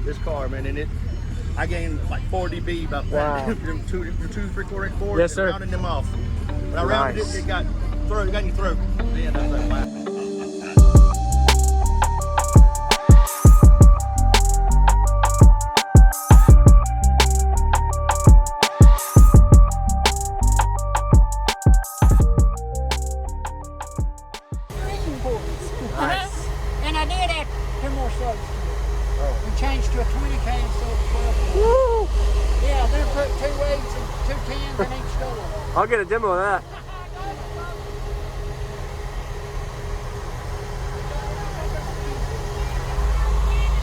this car, man, and I gained like 4 dB about wow. them two 3/4 inch boards, yes, sir. and rounding them off. When I rounded it, it got in your throat. Then I was like, wow. Nice. And I did add 2 more subs to it. We changed to a 20K instead of 12K. Woo! Yeah, then put 2 8s and 2 10s in each door. I'll get a demo of that.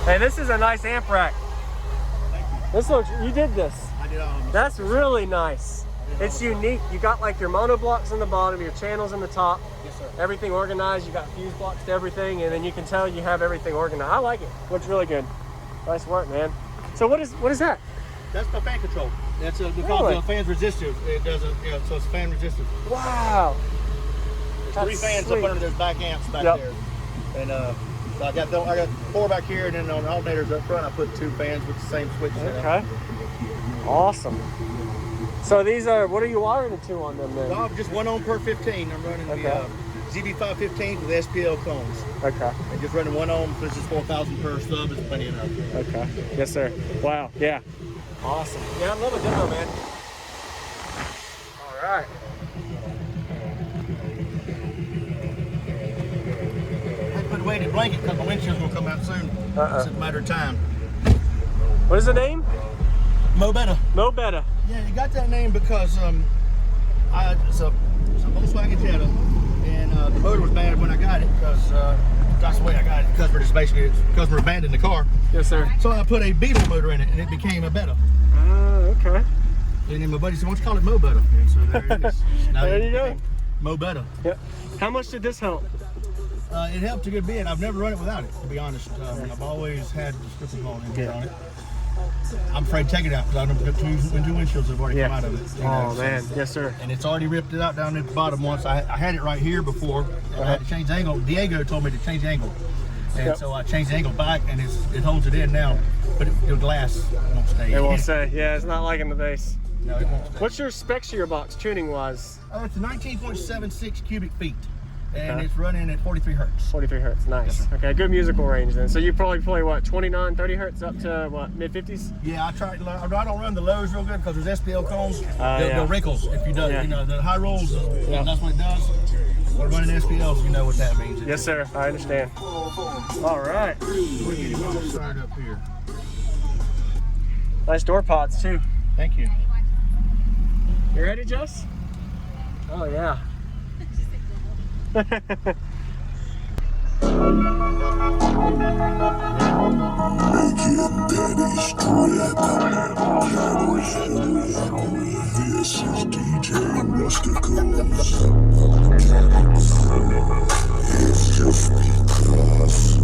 Hey, this is a nice amp rack. This looks, you did this. I did all of them. That's really nice. It's unique. You got like your mono blocks on the bottom, your channels in the top. Yes, sir. Everything organized. You got fuse blocks to everything, and then you can tell you have everything organized. I like it. Looks really good. Nice work, man. So what is that? That's the fan control. That's because Really? the fan's resistive. It doesn't, so it's fan resistive. Wow. There's That's 3 fans sweet. up under those back amps back Yep. there. And so I got 4 back here, and then on the alternators up front, I put 2 fans with the same switch setup. Okay. Awesome. So these are, what are you wiring it to on them then? No, just 1 ohm per 15. I'm running Okay. the ZB515 with SPL cones. Okay. And just running 1 ohm, so it's just 4,000 per sub is plenty enough. Okay. Yes, sir. Wow. Yeah. Awesome. Yeah, I love a demo, man. All right. I put a weighted blanket because my windshield's going to come out soon. It's a matter of time. What is the name? Mo Better. Mo Betta. Yeah, you got that name because it's a Volkswagen Jeta, and the motor was bad when I got it because that's the way I got it. The customer abandoned the car. Yes, sir. So I put a Beetle motor in it, and it became a Betta. Okay. And then my buddy said, "Why don't you call it Mo Better?" And so there it is. Now There it you go. became Mo Better. Yep. How much did this help? It helped a good bit. I've never run it without it, to be honest. I've always had the stripper ball in on it. I'm afraid to take it out because I've got 2 windshields that have already come out of it. Oh, man. Yes, sir. And it's already ripped it out down at the bottom once. I had it right here before. I had to change the angle. Diego told me to change the angle. And so I changed the angle back, and it holds it in now. But it'll glass. It won't stay. It won't say. Yeah, it's not like in the base. No, it won't stay. What's your specs of your box tuning-wise? It's 19.76 cubic feet. And it's running at 43 hertz. 43 hertz. Nice. Yes, Okay, good musical range then. So you probably play, what, 29, 30 hertz up to, what, mid-50s? Yeah, I don't run the lows real good because there's SPL cones. Yeah. They'll wrinkle if you do. Yeah. You know, the high rolls, that's what it does. When running SPLs, you know what that means. Yes, sir. I understand. All right. Start up here. Nice door pods, too. Thank you. You ready, Jess? Oh, yeah. Making Daddy strip. This is DJ Rusticles. It's just because.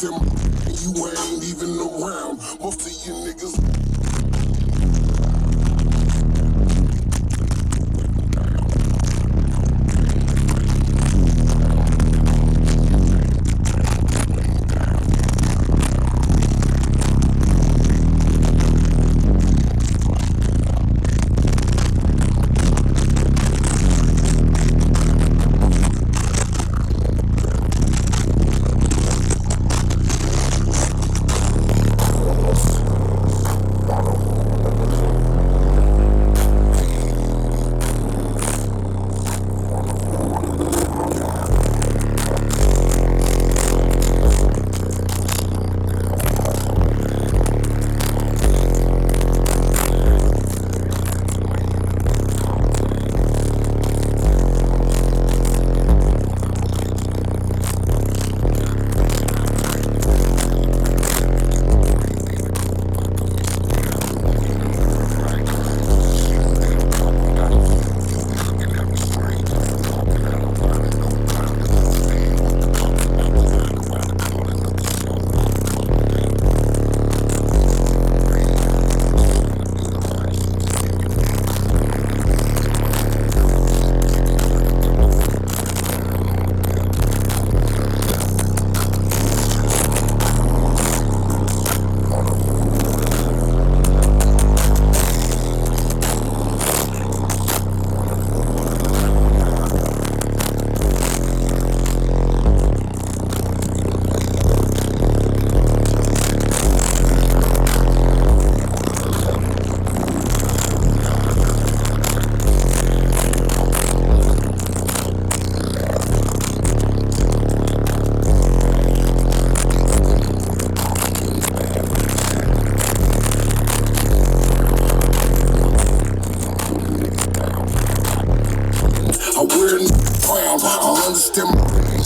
lost him. You ain't even around. Most of you niggas.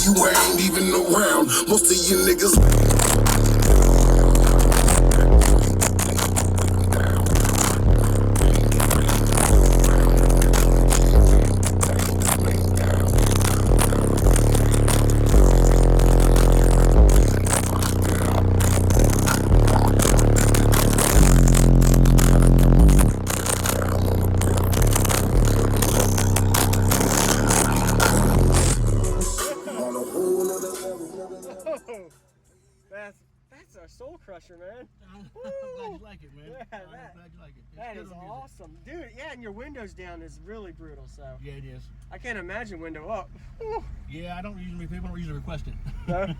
You ain't even around. Most of you niggas. That's a soul crusher, man. I'm glad you like it, man. Yeah, I'm glad you like it. It's that good is on music. awesome. Dude, yeah, and your windows down is really brutal, so. Yeah, it is. I can't imagine window up. Whew. Yeah, people don't usually request it. No?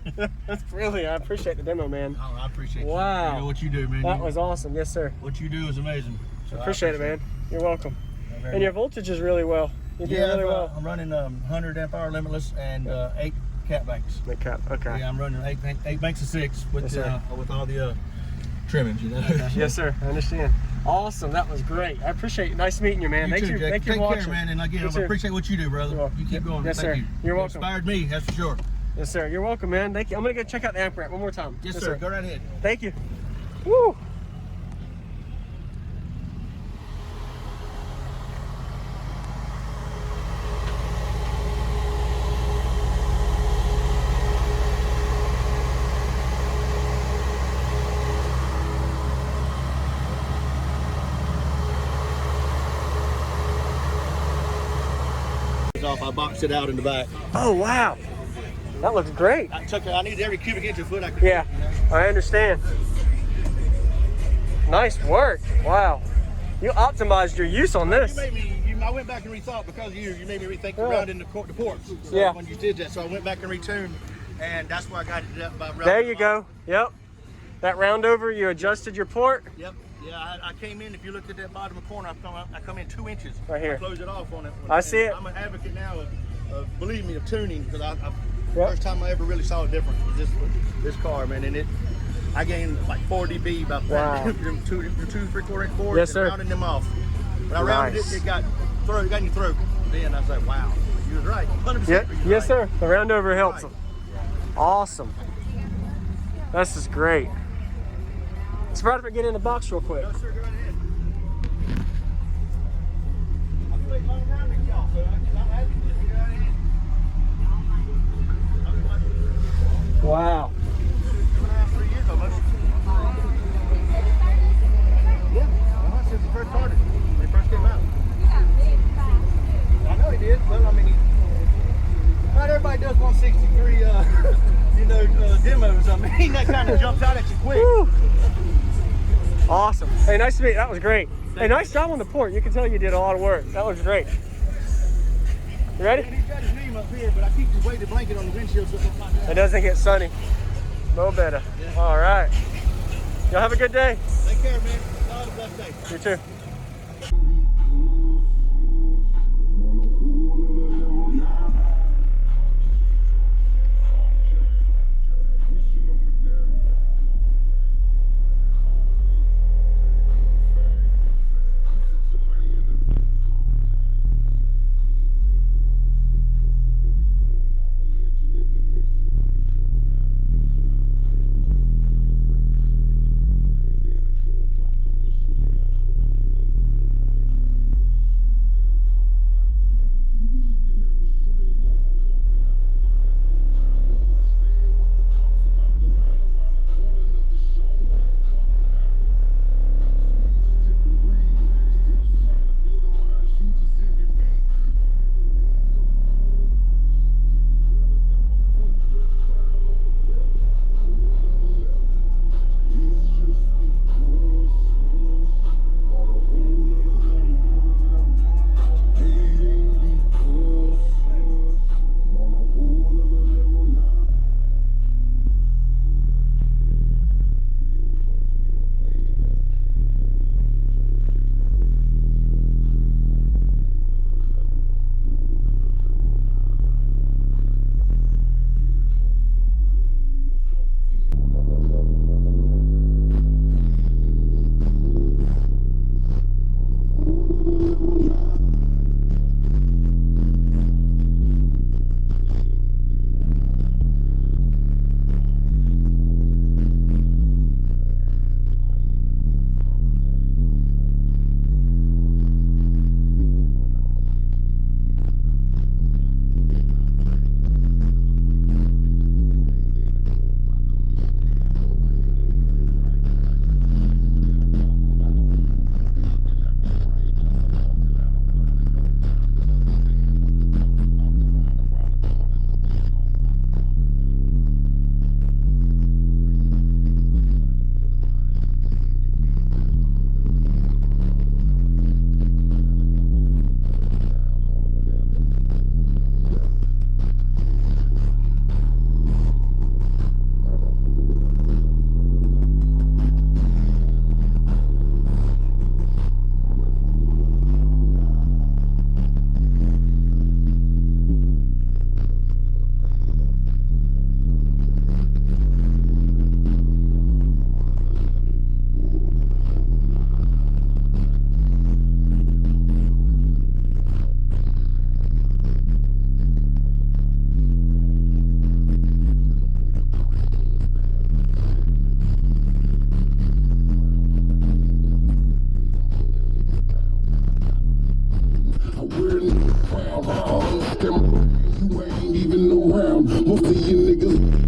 That's really, I appreciate the demo, man. Oh, I appreciate Wow. you know what you do, man. That was awesome. Yes, sir. What you do is amazing. So Appreciate it, man. You're welcome. Very And your voltage is really well. You do really well. I'm running 100 amp hour limitless and 8 cat banks. The cap, okay. Yeah, I'm running eight banks of 6 with Yes, with all the trimmings, you know. Yes, sir. I understand. Awesome. That was great. I appreciate it. Nice meeting you, man. You Thank too, you. Jack. Thank you Take for watching. care, man. And again, Yes, I sir. appreciate what you do, brother. You're welcome. You keep going. Yes, Thank sir. you. You're You welcome. inspired me, that's for sure. Yes, sir. You're welcome, man. Thank you. I'm going to go check out the amp ramp one more time. Yes, sir. Go right ahead. Thank you. Woo. Off, I boxed it out in the back. Oh, wow. That looks great. I needed every cubic inch of foot I could. Yeah, I understand. Nice work. Wow. You optimized your use on this. You made me. I went back and rethought because of you. You made me rethink the round in the ports. So Yeah. When you did that, so I went back and retuned, and that's why I got it up by round. There you go. Yep. That round over, you adjusted your port. Yep. Yeah, I came in. If you looked at that bottom corner, I come in 2 inches. Right here. I close it off on it. I see it. I'm an advocate now of believe me, of tuning because Yep. first time I ever really saw a difference was this car, man, and I gained like 4 dB about Wow. them two 3/4 inch boards. Yes, and sir. rounding them off. When I rounded Nice. it got in your throat. Then I was like, wow, you was right. 100%. Yeah. You was Yes, right. sir. The round over helps Right. them. Awesome. This is great. Let's right if I get in the box real quick. No, sir, go right ahead. I'm waiting on rounding y'all, so I'm asking you to go right ahead. Wow. on 63, demos. I mean, that kind of jumps out at you quick. Woo. Awesome. Hey, nice to meet you. That was great. Hey, nice job on the port. You can tell you did a lot of work. That was great. You ready? And he's got his name up here, but I keep the weighted blanket on the windshield so it don't pop out. It doesn't get sunny. No better. Yeah. All right. Y'all have a good day. Take care, man. Y'all have a blessed day. You too. Most of you niggas.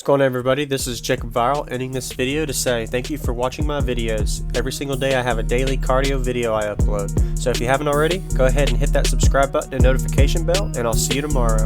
What's going on, everybody? This is Jacob Viral, ending this video to say thank you for watching my videos. Every single day I have a daily cardio video I upload. So if you haven't already, go ahead and hit that subscribe button and notification bell, and I'll see you tomorrow.